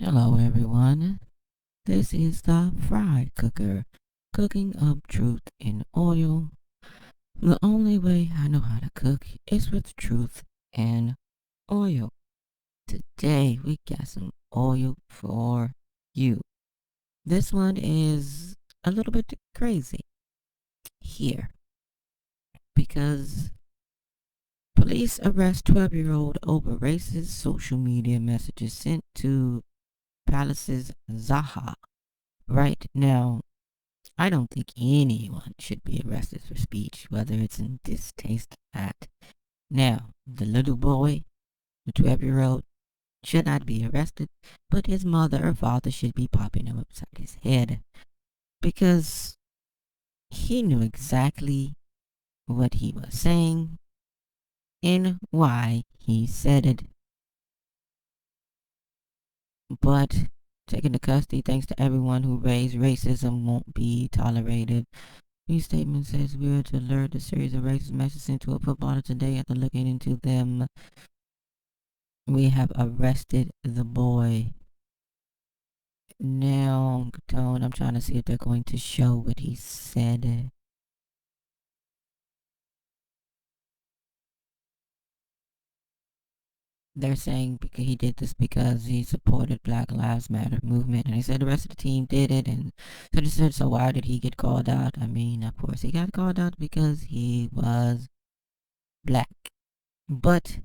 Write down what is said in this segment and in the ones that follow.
Hello, everyone. This is the Fry Cooker, cooking up truth in oil. The only way I know how to cook is with truth and oil. Today, we got some oil for you. This one is a little bit crazy here because police arrest 12-year-old over racist social media messages sent to Palace's Zaha. Right now, I don't think anyone should be arrested for speech, whether it's in distaste at. Now, the little boy, the 12-year-old, should not be arrested, but his mother or father should be popping him upside his head because he knew exactly what he was saying and why he said it. But taken to custody thanks to everyone who raised racism won't be tolerated. These statement says we are to alert a series of racist messages sent to a footballer today. After looking into them, we have arrested the boy. Now, Tone, I'm trying to see if they're going to show what he said. They're saying because he did this because he supported Black Lives Matter movement, and they said the rest of the team did it, and so they said, so why did he get called out? I mean, of course he got called out because he was black. But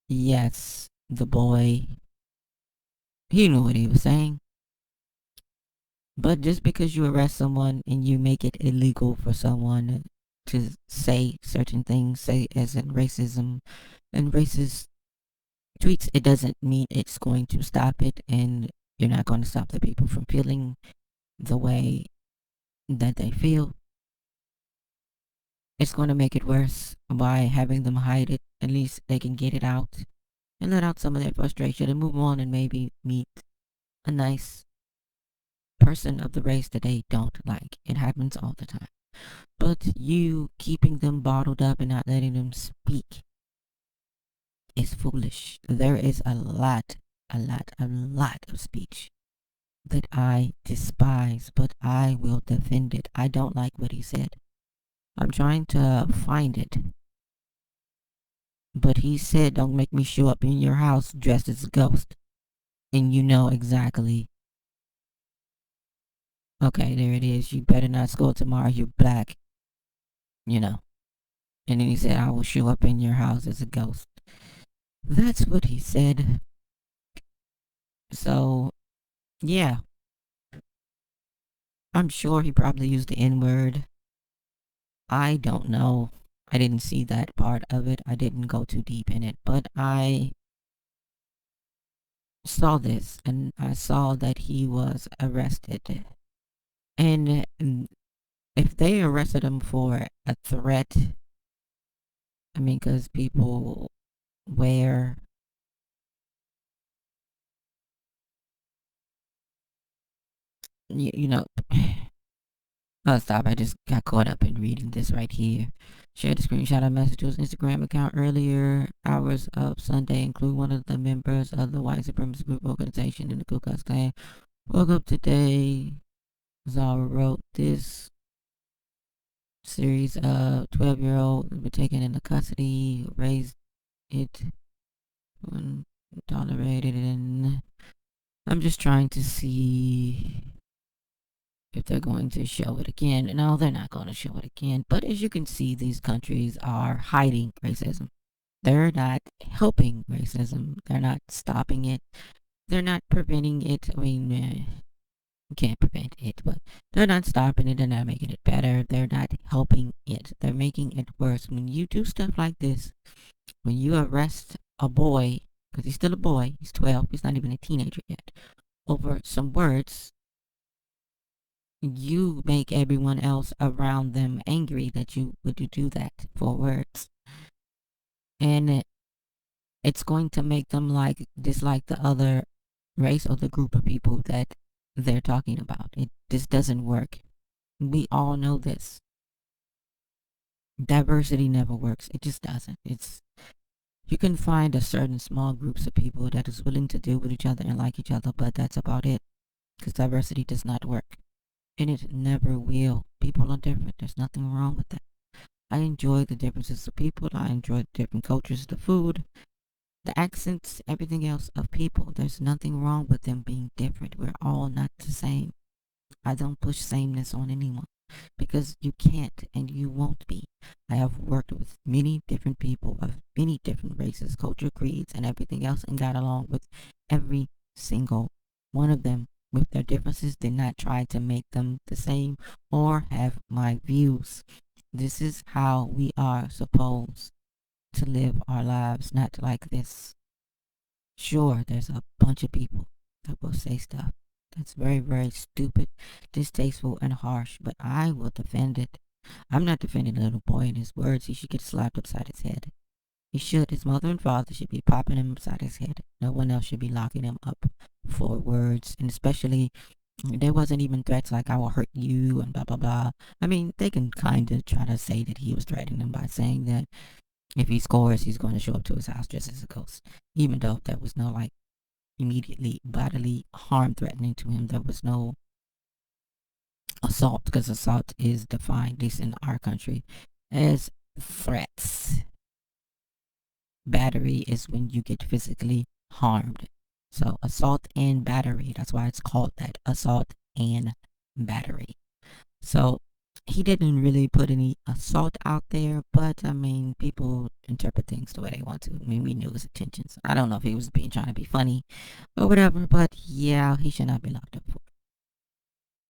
yes, the boy, he knew what he was saying. But just because you arrest someone and you make it illegal for someone to say certain things, say as in racism and racist tweets, it doesn't mean it's going to stop it, and you're not going to stop the people from feeling the way that they feel. It's going to make it worse by having them hide it. At least they can get it out and let out some of their frustration and move on and maybe meet a nice person of the race that they don't like. It happens all the time. But you keeping them bottled up and not letting them speak is foolish. There is a lot of speech that I despise, but I will defend it. I don't like what he said. I'm trying to find it. But he said, don't make me show up in your house dressed as a ghost. And you know exactly. Okay, there it is. You better not school tomorrow. You're black. You know. And then he said, I will show up in your house as a ghost. That's what he said. So, yeah. I'm sure he probably used the N word. I don't know. I didn't see that part of it. I didn't go too deep in it. But I saw this and I saw that he was arrested. And if they arrested him for a threat, I mean, because people wear, you know, oh, stop. I just got caught up in reading this right here. Shared a screenshot of messages Instagram account earlier hours of Sunday. Include one of the members of the white supremacist group organization in the Ku Klux Klan. Woke up today. Zara wrote this series of 12-year-old were taken into custody, raised it, tolerated, and I'm just trying to see if they're going to show it again. No, they're not going to show it again. But as you can see, these countries are hiding racism. They're not helping racism. They're not stopping it. They're not preventing it. I mean, you can't prevent it, but they're not stopping it. They're not making it better. They're not helping it. They're making it worse. When you do stuff like this, when you arrest a boy, because he's still a boy, he's 12, he's not even a teenager yet, over some words, you make everyone else around them angry that you would do that for words. And it's going to make them dislike the other race or the group of people that they're talking about. This doesn't work. We all know this. Diversity never works. It just doesn't. You can find a certain small groups of people that is willing to deal with each other and like each other, but that's about it. Because diversity does not work. And it never will. People are different. There's nothing wrong with that. I enjoy the differences of people. I enjoy the different cultures, the food, the accents, everything else of people. There's nothing wrong with them being different. We're all not the same. I don't push sameness on anyone because you can't and you won't be. I have worked with many different people of many different races, culture, creeds, and everything else and got along with every single one of them. With their differences, did not try to make them the same or have my views. This is how we are supposed to live our lives, not like this. Sure, there's a bunch of people that will say stuff that's very, very stupid, distasteful, and harsh, but I will defend it. I'm not defending the little boy and his words. He should get slapped upside his head. He should. His mother and father should be popping him upside his head. No one else should be locking him up for words, and especially there wasn't even threats like I will hurt you and blah blah blah. I mean, they can kind of try to say that he was threatening them by saying that if he scores, he's going to show up to his house just as a ghost, even though there was no like immediately bodily harm threatening to him. There was no assault because assault is defined, at least in our country, as threats. Battery is when you get physically harmed. So assault and battery, that's why it's called that, assault and battery. So he didn't really put any assault out there, but I mean, people interpret things the way they want to. I mean, we knew his intentions. I don't know if he was trying to be funny or whatever, but yeah, he should not be locked up for it.